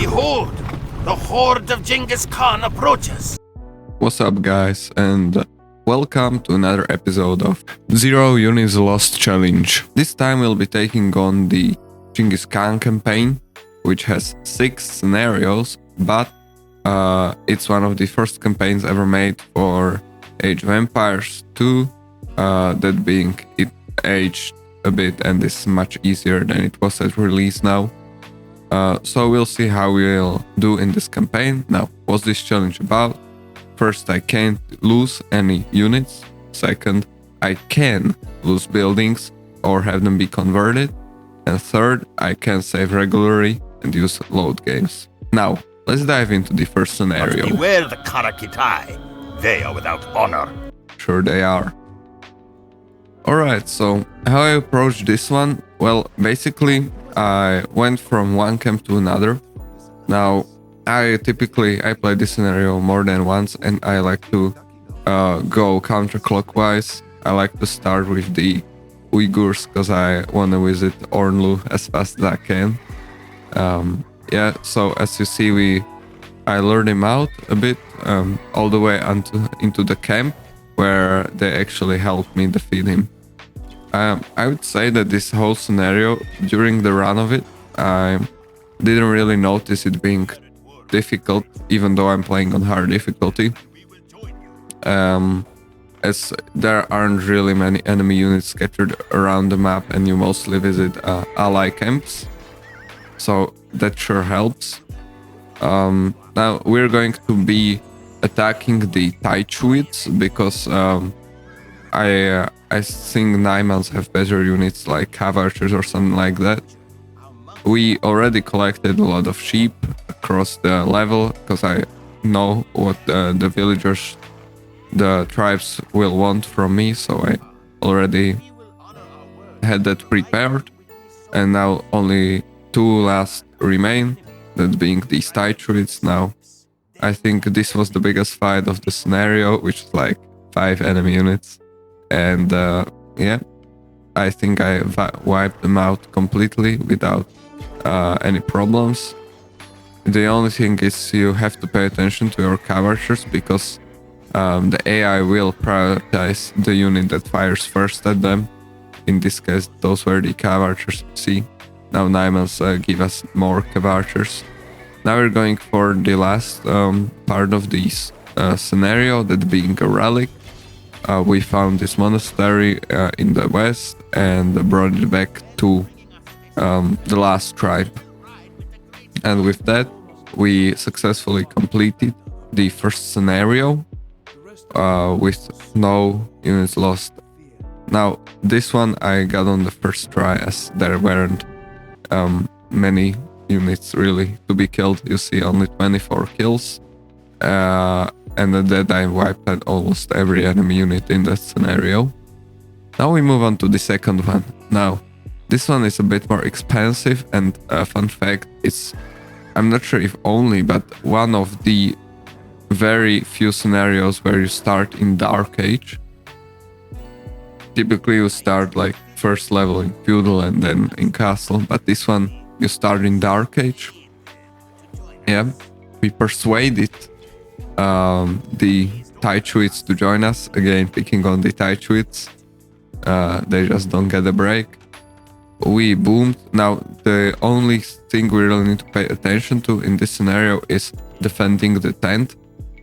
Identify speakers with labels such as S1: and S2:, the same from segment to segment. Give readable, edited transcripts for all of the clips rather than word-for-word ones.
S1: Behold, the horde of Genghis Khan approaches.
S2: What's up, guys, and welcome to another episode of Zero Units Lost Challenge. This time we'll be taking on the Genghis Khan Campaign, which has 6 scenarios, but it's one of the first campaigns ever made for Age of Empires 2, that being it aged a bit and is much easier than it was at release now. So we'll see how we'll do in this campaign. Now, what's this challenge about? First, I can't lose any units. Second, I can lose buildings or have them be converted. And third, I can save regularly and use load games. Now, let's dive into the first scenario.
S1: But beware the Karakitai. They are without honor.
S2: Sure they are. Alright, so how I approached this one? Well, basically, I went from one camp to another. Now, I play this scenario more than once, and I like to go counterclockwise. I like to start with the Uyghurs because I want to visit Ornlu as fast as I can. Yeah, so as you see, I lured him out a bit, all the way into the camp, where they actually helped me defeat him. I would say that this whole scenario, during the run of it, I didn't really notice it being difficult, even though I'm playing on hard difficulty, as there aren't really many enemy units scattered around the map, and you mostly visit ally camps, so that sure helps. Now we're going to be attacking the Taichuits because I think Naimans have better units like cav archers or something like that. We already collected a lot of sheep across the level because I know what the villagers, the tribes will want from me, so I already had that prepared. And now only 2 last remain, that being these Taichuits. Now I think this was the biggest fight of the scenario, which is like 5 enemy units. And yeah, I think I wiped them out completely without any problems. The only thing is you have to pay attention to your cav archers, because the AI will prioritize the unit that fires first at them. In this case, those were the cav archers. See, now Naimans give us more cav archers. Now we're going for the last part of this scenario, that being a relic. We found this monastery in the west and brought it back to the last tribe. And with that, we successfully completed the first scenario with no units lost. Now, this one I got on the first try, as there weren't many units really to be killed. You see only 24 kills. And at that I wiped out almost every enemy unit in that scenario. Now we move on to the second one. Now, this one is a bit more expensive, and fun fact is, I'm not sure if only, but one of the very few scenarios where you start in Dark Age. Typically you start like first level in Feudal and then in Castle, but this one you start in Dark Age. Yeah, we persuaded the Taichuits to join us, again picking on the Taichuits. They just don't get a break. We boomed. Now the only thing we really need to pay attention to in this scenario is defending the tent.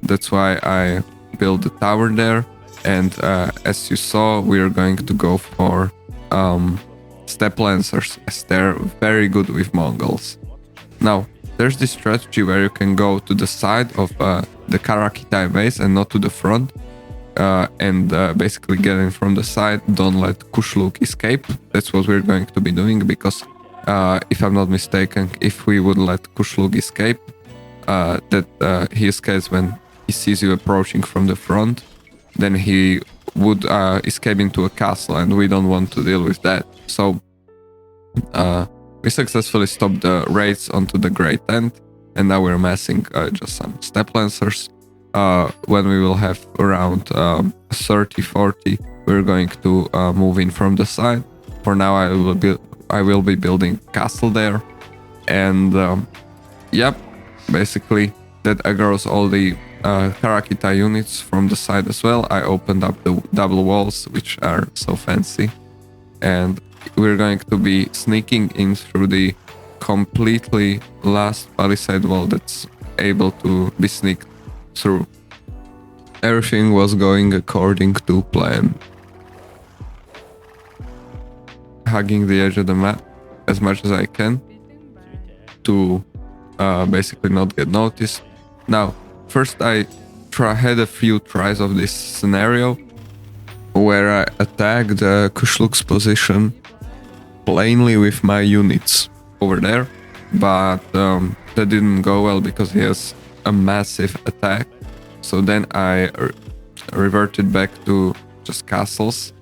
S2: That's why I built the tower there, and as you saw, we are going to go for step lancers, as they're very good with Mongols. Now there's this strategy where you can go to the side of the Karakitai base and not to the front, and basically get in from the side. Don't let Kushluk escape. That's what we're going to be doing, because if I'm not mistaken, if we would let Kushluk escape, that he escapes when he sees you approaching from the front, then he would escape into a castle, and we don't want to deal with that. So we successfully stopped the raids onto the Great Tent, and now we're massing just some step lancers. When we will have around 30-40, we're going to move in from the side. For now, I will be building castle there, and yep, basically that aggroes all the Karakita units from the side as well. I opened up the double walls, which are so fancy, and we're going to be sneaking in through the completely last palisade wall that's able to be sneaked through. Everything was going according to plan. Hugging the edge of the map as much as I can to basically not get noticed. Now, first I had a few tries of this scenario where I attacked Kushluk's position plainly with my units over there, but that didn't go well because he has a massive attack. So then I reverted back to just castles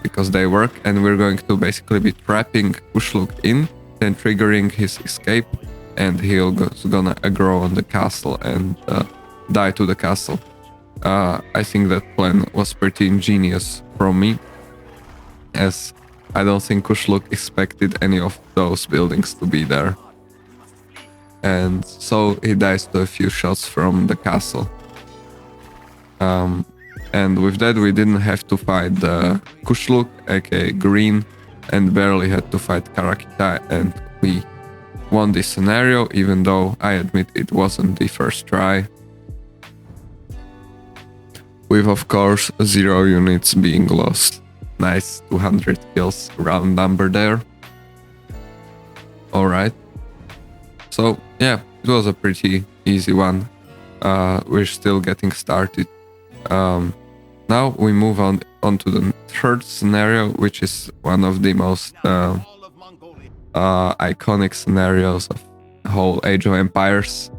S2: because they work, and we're going to basically be trapping Kushluk in, then triggering his escape, and he's gonna aggro on the castle and die to the castle. I think that plan was pretty ingenious from me, as I don't think Kushluk expected any of those buildings to be there. And so he dies to a few shots from the castle. And with that, we didn't have to fight the Kushluk, aka Green, and barely had to fight Karakita, and we won this scenario, even though I admit it wasn't the first try. With, of course, 0 units being lost. Nice 200 kills, round number there. Alright. So, yeah, it was a pretty easy one. We're still getting started. Now we move on to the third scenario, which is one of the most iconic scenarios of the whole Age of Empires,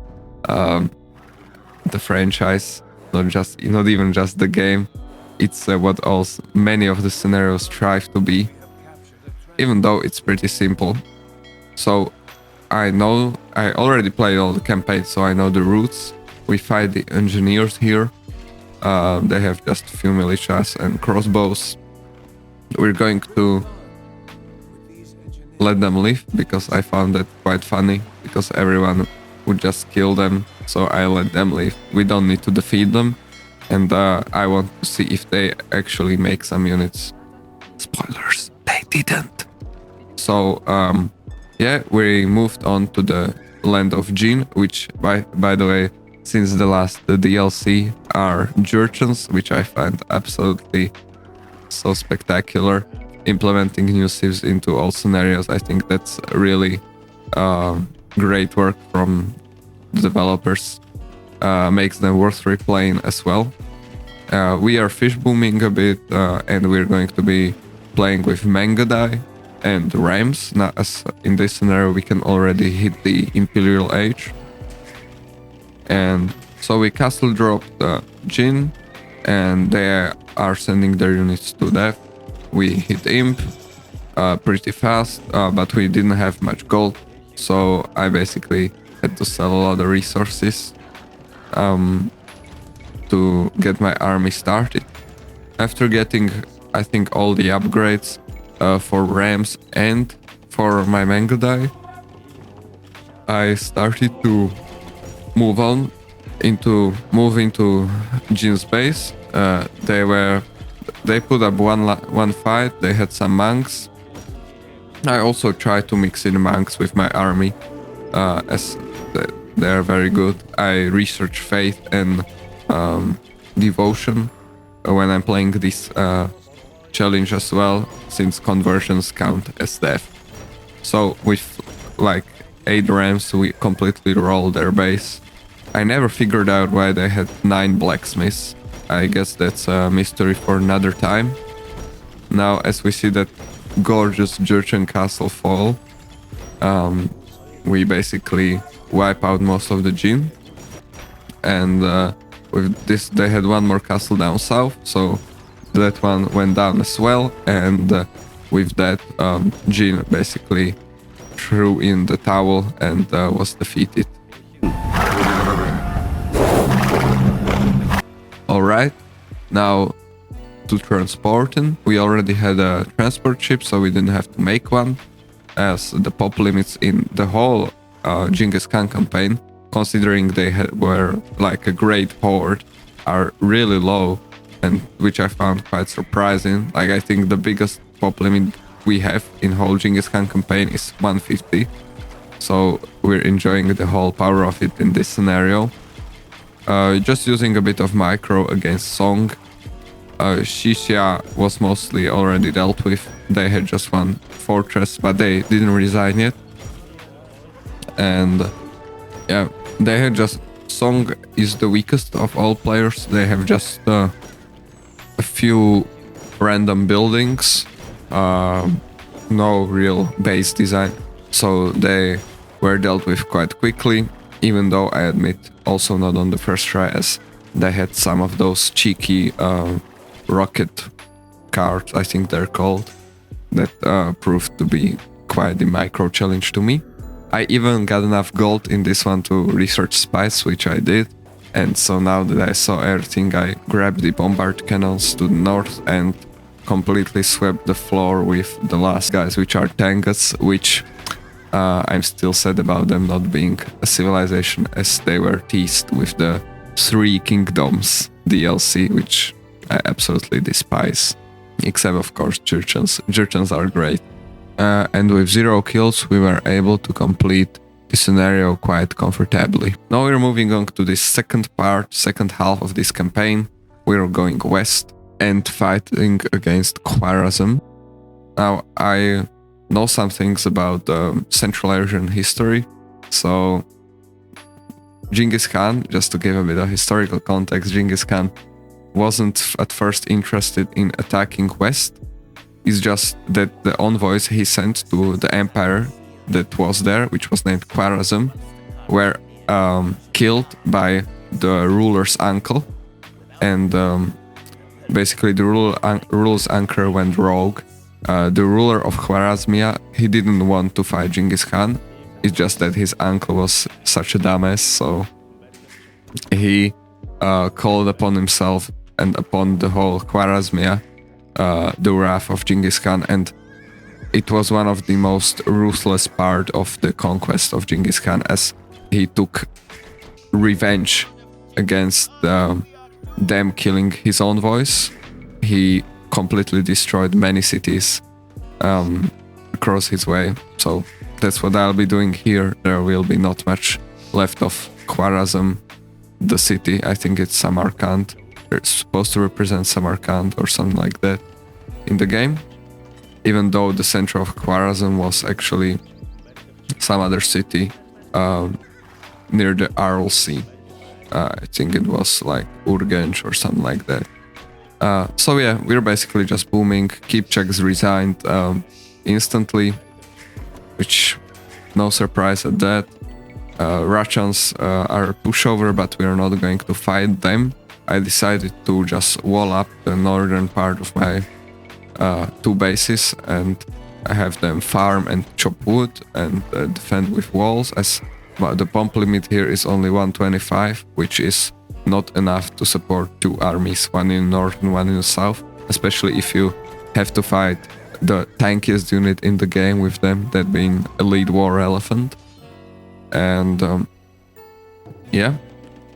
S2: the franchise, not even just the game. It's what many of the scenarios strive to be, even though it's pretty simple. So I already played all the campaigns, so I know the routes. We fight the engineers here. They have just a few militias and crossbows. We're going to let them live because I found that quite funny, because everyone would just kill them, so I let them live. We don't need to defeat them, and I want to see if they actually make some units. Spoilers, they didn't. So yeah, we moved on to the land of Jin, which by the way, since the last DLC, are Jurchens, which I find absolutely so spectacular. Implementing new civs into all scenarios, I think that's really great work from the developers. Makes them worth replaying as well. We are fish booming a bit, and we're going to be playing with Mangadai and Rams. Now, as in this scenario, we can already hit the Imperial Age. And so we castle dropped Jin, and they are sending their units to death. We hit Imp pretty fast, but we didn't have much gold, so I basically had to sell a lot of resources to get my army started. After getting, I think, all the upgrades for Rams and for my Mangadai, I started to move into Jin's base. They put up one fight. They had some monks. I also tried to mix in monks with my army, as they are very good. I research faith and devotion when I'm playing this challenge as well, since conversions count as death. So with like 8 Rams, we completely rolled their base. I never figured out why they had 9 blacksmiths. I guess that's a mystery for another time. Now, as we see that gorgeous Jurchen castle fall, we basically wipe out most of the Jin. And with this, they had one more castle down south, so that one went down as well. And with that, Jin basically threw in the towel and was defeated. Alright, now to transporting. We already had a transport ship, so we didn't have to make one, as the pop limits in the whole Genghis Khan campaign considering they were like a great horde, are really low, and which I found quite surprising. Like, I think the biggest pop limit we have in whole Genghis Khan campaign is 150. So we're enjoying the whole power of it in this scenario. Just using a bit of micro against Song. Shishia was mostly already dealt with. They had just one fortress, but they didn't resign yet. And yeah, they had just... Song is the weakest of all players. They have just a few random buildings, no real base design, so they were dealt with quite quickly, even though I admit also not on the first try, as they had some of those cheeky rocket cards, I think they're called, that proved to be quite the micro challenge to me. I even got enough gold in this one to research spice, which I did, and so now that I saw everything, I grabbed the bombard cannons to the north and completely swept the floor with the last guys, which are Tangas, which I'm still sad about them not being a civilization, as they were teased with the Three Kingdoms DLC, which I absolutely despise. Except, of course, Jurchens. Jurchens are great. And with 0 kills, we were able to complete the scenario quite comfortably. Now we're moving on to this second half of this campaign. We're going west and fighting against Khwarezm. Now, I know some things about Central Asian history, so Genghis Khan, just to give a bit of historical context, Genghis Khan wasn't at first interested in attacking west. It's just that the envoys he sent to the empire that was there, which was named Khwarezm, were killed by the ruler's uncle, and basically the ruler's uncle went rogue. The ruler of Khwarezmia, he didn't want to fight Genghis Khan. It's just that his uncle was such a dumbass, so he called upon himself and upon the whole Khwarezmia the wrath of Genghis Khan, and it was one of the most ruthless part of the conquest of Genghis Khan, as he took revenge against them killing his envoys. He completely destroyed many cities across his way, so that's what I'll be doing here. There will be not much left of Khwarezm, the city. I think it's Samarkand. It's supposed to represent Samarkand or something like that in the game, even though the center of Khwarezm was actually some other city near the Aral Sea. I think it was like Urgench or something like that. So yeah, we're basically just booming. Kipchak's resigned instantly, which no surprise at that. Russians are a pushover, but we are not going to fight them. I decided to just wall up the northern part of my 2 bases, and I have them farm and chop wood and defend with walls, as the pomp limit here is only 125, which is not enough to support 2 armies, one in the north and one in the south, especially if you have to fight the tankiest unit in the game with them, that being Elite War Elephant. And yeah,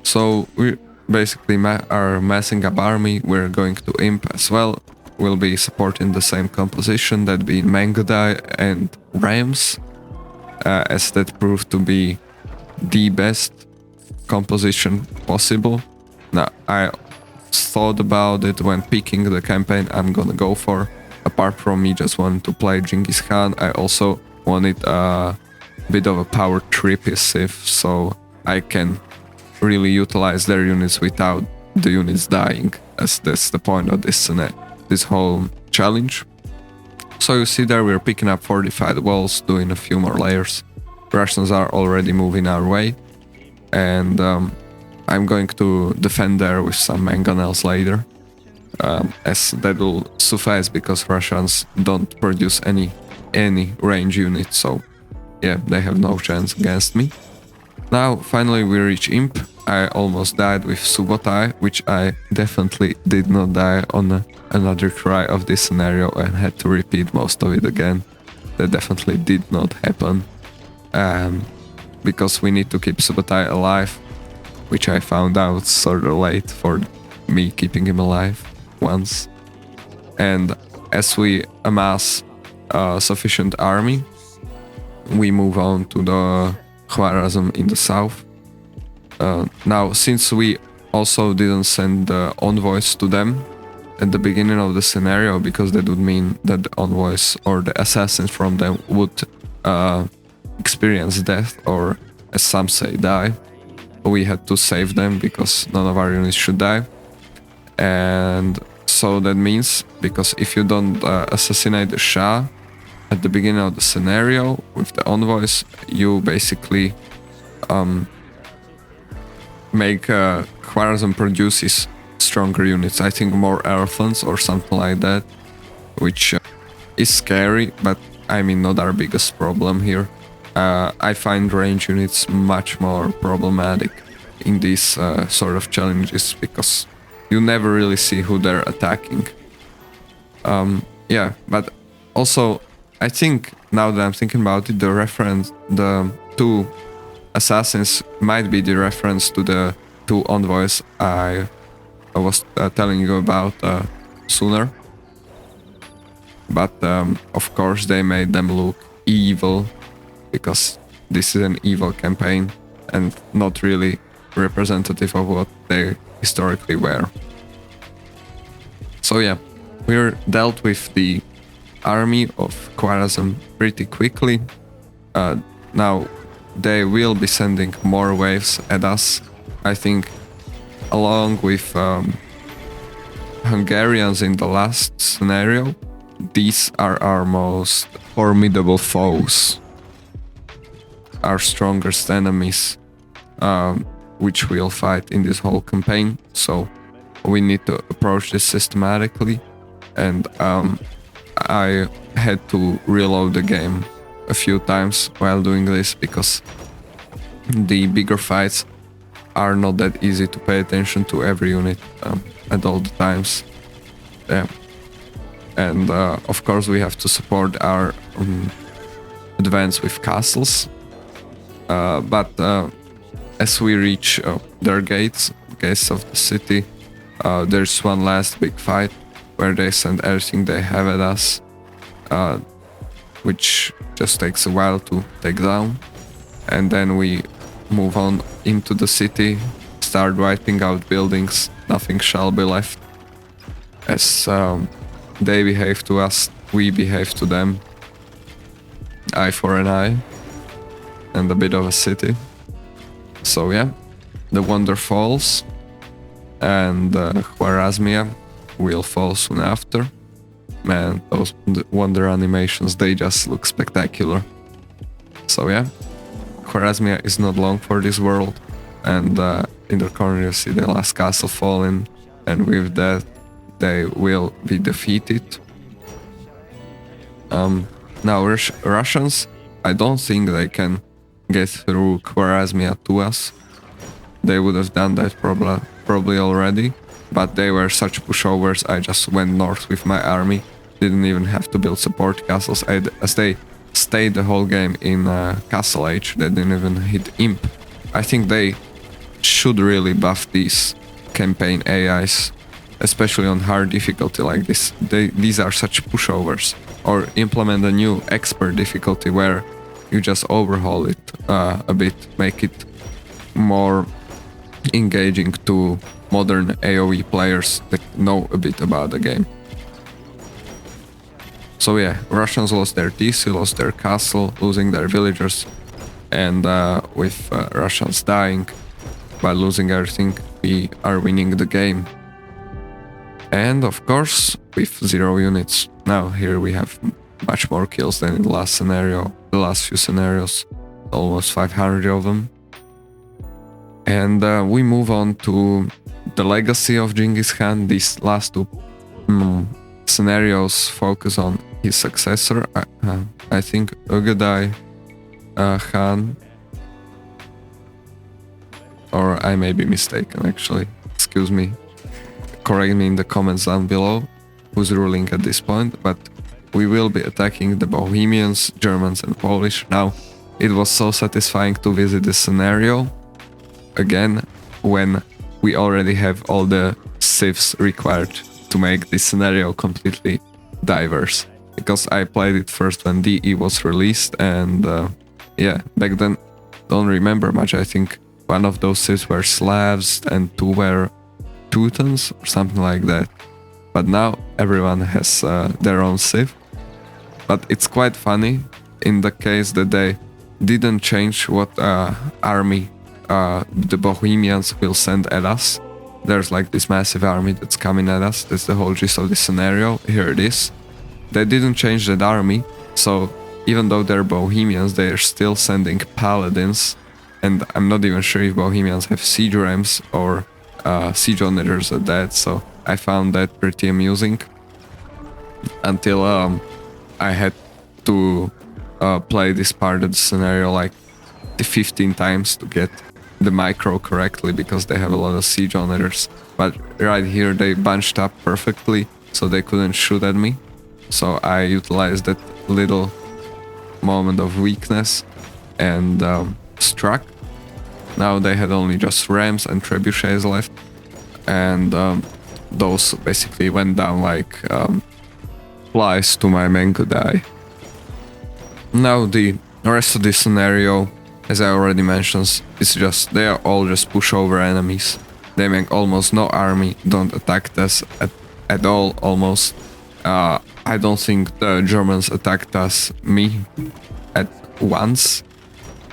S2: so we basically are massing up army. We're going to Imp as well. We'll be supporting the same composition, that being Mangadai and Rams, as that proved to be the best composition possible. Now, I thought about it when picking the campaign I'm gonna go for. Apart from me just wanting to play Genghis Khan, I also wanted a bit of a power trippive, so I can really utilize their units without the units dying, as that's the point of this whole challenge. So you see there we're picking up fortified walls, doing a few more layers. Russians are already moving our way, and I'm going to defend there with some mangonels later, as that will suffice because Russians don't produce any range units, so yeah, they have no chance against me. Now, finally we reach Imp. I almost died with Subotai, which I definitely did not die on another try of this scenario and had to repeat most of it again. That definitely did not happen. because we need to keep Subotai alive, which I found out sort of late for me keeping him alive once. And as we amass a sufficient army, we move on to the Khwarezm in the south. Now, since we also didn't send the envoys to them at the beginning of the scenario, because that would mean that the envoys or the assassins from them would experience death, or as some say, die. We had to save them because none of our units should die. And so that means, because if you don't assassinate the Shah at the beginning of the scenario with the envoys, you basically make Khwarezm produces stronger units. I think more elephants or something like that, which is scary, but I mean not our biggest problem here. I find range units much more problematic in these sort of challenges because you never really see who they're attacking. Yeah, but also I think now that I'm thinking about it, the two assassins might be the reference to the two envoys I was telling you about sooner. But of course they made them look evil because this is an evil campaign and not really representative of what they historically were. So yeah, we're dealt with the army of Khwarezm pretty quickly. Now they will be sending more waves at us, I think, along with Hungarians in the last scenario. These are our most formidable foes, our strongest enemies, which we'll fight in this whole campaign. So we need to approach this systematically, and I had to reload the game a few times while doing this because the bigger fights are not that easy to pay attention to every unit at all the times. Yeah. And of course we have to support our advance with castles. But as we reach their gates of the city, there's one last big fight where they send everything they have at us, which just takes a while to take down. And then we move on into the city, start wiping out buildings, nothing shall be left. As they behave to us, we behave to them. Eye for an eye, and a bit of a city. So yeah, the Wonder falls, and Khwarezmia will fall soon after. Man, those Wonder animations, they just look spectacular. So yeah, Khwarezmia is not long for this world, and in the corner you see the last castle falling, and with that they will be defeated. Now Russians, I don't think they can get through Khwarezmia to us. They would have done that probably already, but they were such pushovers. I just went north with my army, didn't even have to build support castles, as they stayed the whole game in Castle Age. They didn't even hit Imp. I think they should really buff these campaign AIs, especially on hard difficulty like this. These are such pushovers. Or implement a new expert difficulty where you just overhaul it a bit, make it more engaging to modern AoE players that know a bit about the game. So yeah, Russians lost their TC, lost their castle, losing their villagers, and with Russians dying by losing everything, we are winning the game. And of course, with 0 units. Now here we have much more kills than in the last scenario, the last few scenarios, almost 500 of them. And we move on to the legacy of Genghis Khan. These last two scenarios focus on his successor, I think Ugadai Khan, or I may be mistaken actually, excuse me, correct me in the comments down below who's ruling at this point, but we will be attacking the Bohemians, Germans and Polish. Now, it was so satisfying to visit this scenario again when we already have all the civs required to make this scenario completely diverse. Because I played it first when DE was released, and yeah, back then, don't remember much. I think one of those civs were Slavs and two were Teutons or something like that. But now everyone has their own civ. But it's quite funny in the case that they didn't change what army the Bohemians will send at us. There's like this massive army that's coming at us. That's the whole gist of this scenario. Here it is. They didn't change that army, so even though they're Bohemians, they're still sending paladins. And I'm not even sure if Bohemians have siege rams or siege onagers at that, so I found that pretty amusing. Until I had to play this part of the scenario like 15 times to get the micro correctly, because they have a lot of siege onagers. But right here they bunched up perfectly, so they couldn't shoot at me. So I utilized that little moment of weakness and struck. Now they had only just rams and trebuchets left, and those basically went down like flies to my Mengodai. Now the rest of this scenario, as I already mentioned, is just they are all just pushover enemies. They make almost no army, don't attack us at all almost. I don't think the Germans attacked me at once.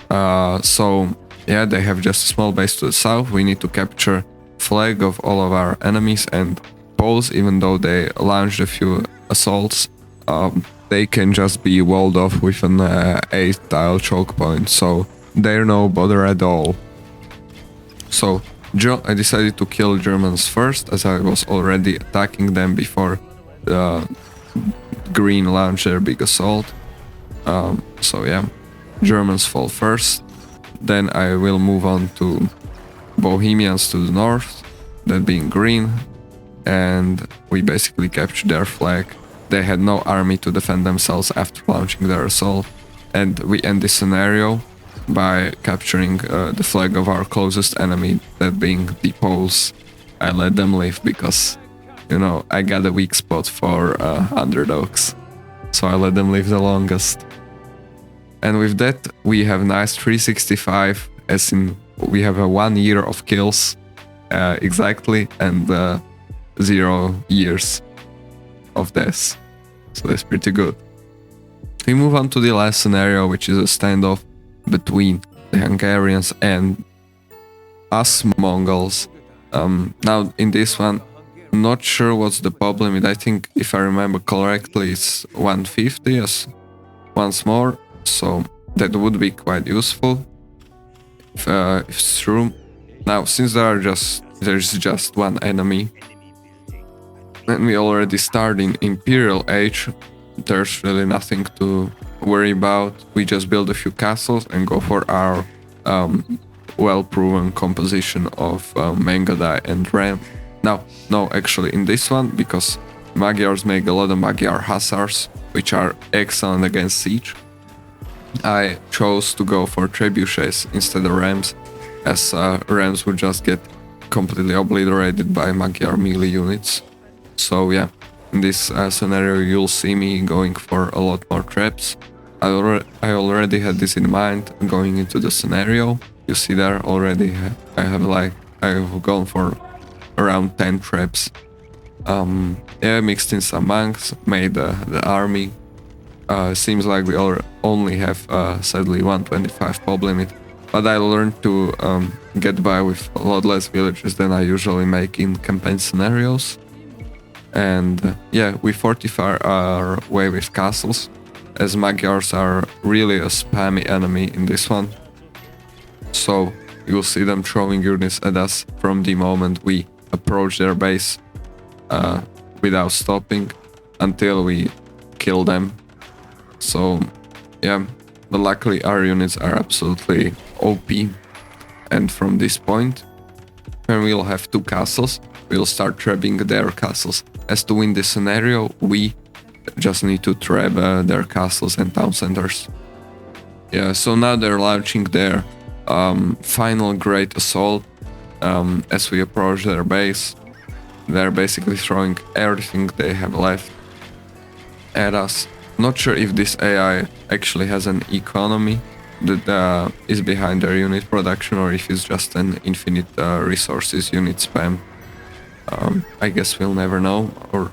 S2: So yeah, they have just a small base to the south. We need to capture flag of all of our enemies and Poles, even though they launched a few assaults. They can just be walled off with an 8-tile choke point, so they're no bother at all. So I decided to kill Germans first, as I was already attacking them before the Green launched their big assault. So yeah, Germans fall first. Then I will move on to Bohemians to the north, that being Green, and we basically captured their flag. They had no army to defend themselves after launching their assault, and we end this scenario by capturing the flag of our closest enemy, that being the Poles. I let them live because, you know, I got a weak spot for underdogs, so I let them live the longest. And with that, we have nice 365, as in we have a 1 year of kills exactly, and 0 years of deaths. So that's pretty good. We move on to the last scenario, which is a standoff between the Hungarians and us Mongols. Now in this one, not sure what's the problem. I think, if I remember correctly, it's 150 as once more, so that would be quite useful if it's true. Now, since there's just one enemy, and we already start in Imperial Age, there's really nothing to worry about. We just build a few castles and go for our well-proven composition of Mengodai and Ram. Now, no, actually in this one, because Magyars make a lot of Magyar Hussars, which are excellent against siege, I chose to go for trebuchets instead of rams, as rams would just get completely obliterated by Magyar melee units. So yeah, in this scenario you'll see me going for a lot more traps. I already had this in mind going into the scenario. You see there already I've gone for around 10 traps. Yeah, mixed in some monks, made the army. Seems like we only have sadly 125 pop limit, but I learned to get by with a lot less villages than I usually make in campaign scenarios. And yeah, we fortify our way with castles, as Magyars are really a spammy enemy in this one. So you'll see them throwing units at us from the moment we approach their base without stopping until we kill them. So yeah, but luckily our units are absolutely OP, and from this point, when we'll have 2 castles, we'll start trapping their castles. As to win this scenario, we just need to trap their castles and town centers. Yeah, so now they're launching their final great assault. As we approach their base, they're basically throwing everything they have left at us. Not sure if this AI actually has an economy that is behind their unit production, or if it's just an infinite resources unit spam. I guess we'll never know, or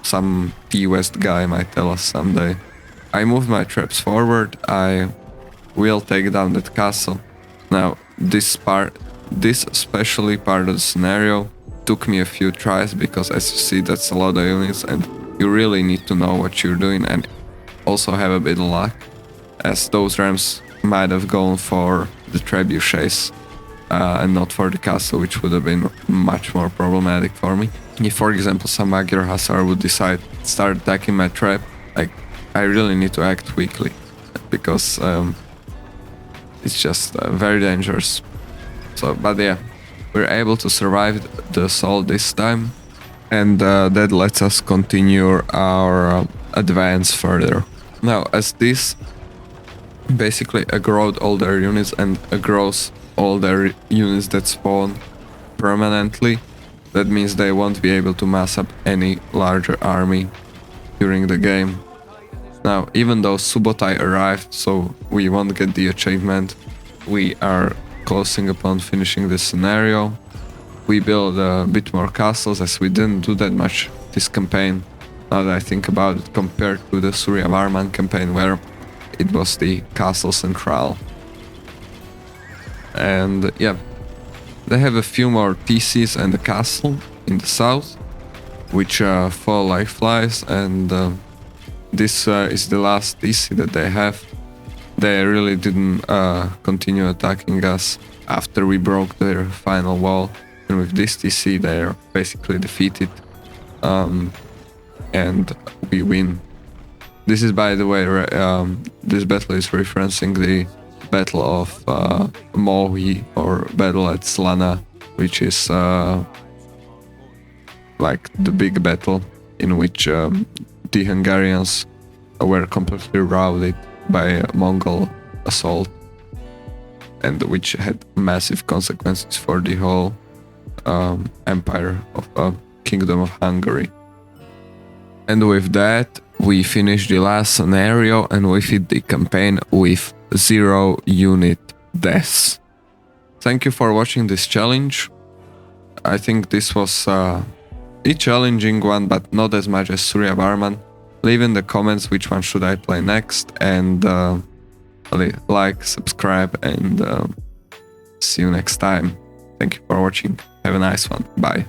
S2: some T-West guy might tell us someday. I moved my troops forward. I will take down that castle. Now, this especially part of the scenario took me a few tries, because as you see, that's a lot of units and you really need to know what you're doing and also have a bit of luck, as those rams might have gone for the trebuchets and not for the castle, which would have been much more problematic for me. If, for example, some Magyar Hussar would decide to start attacking my trap, like, I really need to act quickly, because it's just very dangerous. So, but yeah, we're able to survive the assault this time, and that lets us continue our advance further. Now, as this basically aggroed all their units and aggrows all their units that spawn permanently, that means they won't be able to mass up any larger army during the game. Now, even though Subotai arrived, so we won't get the achievement, we are closing upon finishing this scenario. We build a bit more castles, as we didn't do that much this campaign, now that I think about it, compared to the Surya Varman campaign, where it was the castle central. And yeah, they have a few more TCs and a castle in the south, which fall like flies, and this is the last TC that they have. They really didn't continue attacking us after we broke their final wall, and with this TC they're basically defeated, and we win. This is, by the way, this battle is referencing the Battle of Mohi, or Battle at Slana, which is like the big battle in which the Hungarians were completely routed by a Mongol assault, and which had massive consequences for the whole empire of Kingdom of Hungary. And with that, we finished the last scenario, and we hit the campaign with 0 unit deaths. Thank you for watching this challenge. I think this was a challenging one, but not as much as Surya Varman. Leave in the comments which one should I play next, and like, subscribe, and see you next time. Thank you for watching. Have a nice one. Bye.